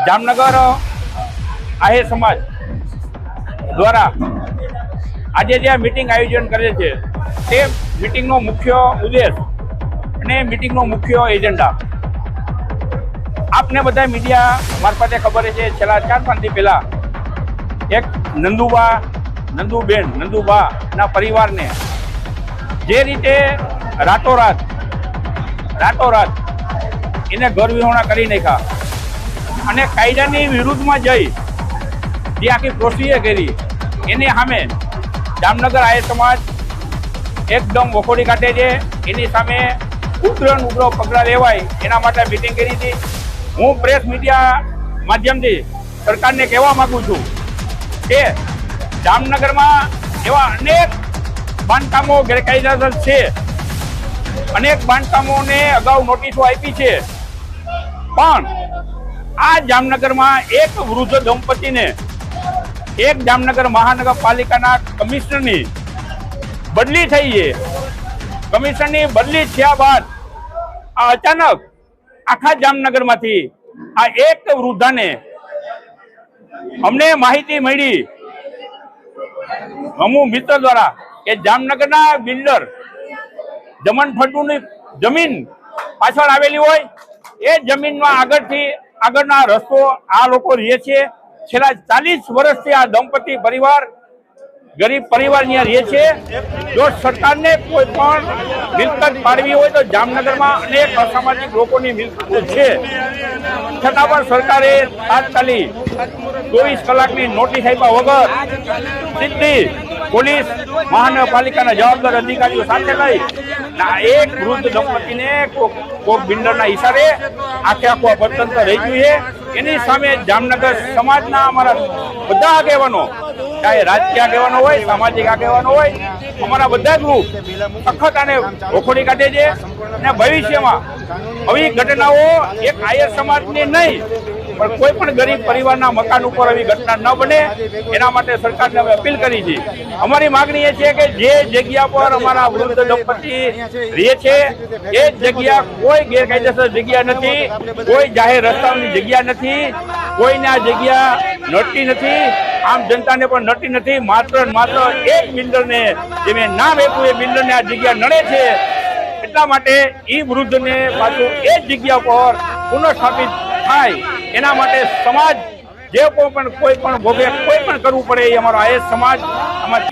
જામનગર આહિર સમાજ દ્વારા આજે જે મીટિંગ આયોજન કરે છે તે મીટિંગનો મુખ્ય ઉદ્દેશ અને મીટિંગનો મુખ્ય એજન્ડા આપને બધા મીડિયા મારફતે ખબર છે. છેલ્લા 4-5 દી પહેલા એક નંદુબાના પરિવારને જે રીતે રાતોરાત એને ઘર વિહોણા કરી નાખ્યા અને કાયદાની વિરુદ્ધમાં જઈ જે આખી પ્રોસીજર કરી એની સામે જામનગર આહિર સમાજ એકદમ વખોડી કાઢે છે. એની સામે ઉગ્ર પગલાં લેવાય એના માટે મિટિંગ કરી હતી. હું પ્રેસ મીડિયા માધ્યમથી સરકારને કહેવા માંગુ છું કે જામનગરમાં એવા અનેક બાંધકામો ગેરકાયદેસર છે. અનેક બાંધકામોને અગાઉ નોટિસો આપી છે, પણ આ જામનગરમાં એક વૃદ્ધ દંપતીને એક જામનગર મહાનગરપાલિકાના કમિશનરની બદલી થઈ છે. કમિશનરની બદલી થયા બાદ આ અચાનક આખા જામનગરમાંથી આ એક વૃદ્ધાને અમને માહિતી મળી અમુ મિત્ર દ્વારા કે જામનગરના બિલ્ડર જમન ફળદુની જમીન પાછળ આવેલી હોય એ જમીનમાં આગળના રસ્તો આ લોકો રહે છે. છેલ્લા 40 વર્ષથી આ દંપતી પરિવાર ગરીબ પરિવાર અહીંયા રહે છે. જો સરકારને કોઈ પણ મિલકત પાડવી હોય તો જામનગરમાં અનેક અસામાજિક લોકોની મિલકત છે, છતાં પણ સરકારે તાત્કાલિક 24 કલાકની નોટિસ આપ્યા વગર સીધી પોલીસ મહાનગરપાલિકાના જવાબદાર અધિકારીઓ સાથે લઈ એક વૃદ્ધ દંપતીને કોક બિલ્ડરના ઈશારે આખો પતંત્ર રહી ગયું છે. એની સામે જામનગર સમાજના અમારા બધા આગેવાનો, ચાહે રાજકીય આગેવાનો હોય, સામાજિક આગેવાનો હોય, અમારા બધા ગ્રુપ સખત આને વખોડી કાઢે છે અને ભવિષ્યમાં આવી ઘટનાઓ એક આહિર સમાજની નહીં પણ કોઈ પણ ગરીબ પરિવારના મકાન ઉપર આવી ઘટના ન બને એના માટે સરકારને અમે અપીલ કરી છે. અમારી માગણી એ છે કે જે જગ્યા પર અમારા વૃદ્ધ દંપતી રહે છે એ જગ્યા કોઈ ગેરકાયદેસર જગ્યા નથી, કોઈ જાહેર રસ્તાઓની જગ્યા નથી, કોઈને આ જગ્યા નડતી નથી, આમ જનતાને પણ નડતી નથી. માત્ર એક બિલ્ડરને જે મેં નામ આપ્યું એ બિલ્ડરને આ જગ્યા નડે છે. એટલા માટે એ વૃદ્ધને પાછું એ જગ્યા પર પુનઃસ્થાપિત થાય એના માટે સમાજ જે કોઈ પણ ભોગે કોઈ પણ કરવું પડે એ અમારો આહિર સમાજ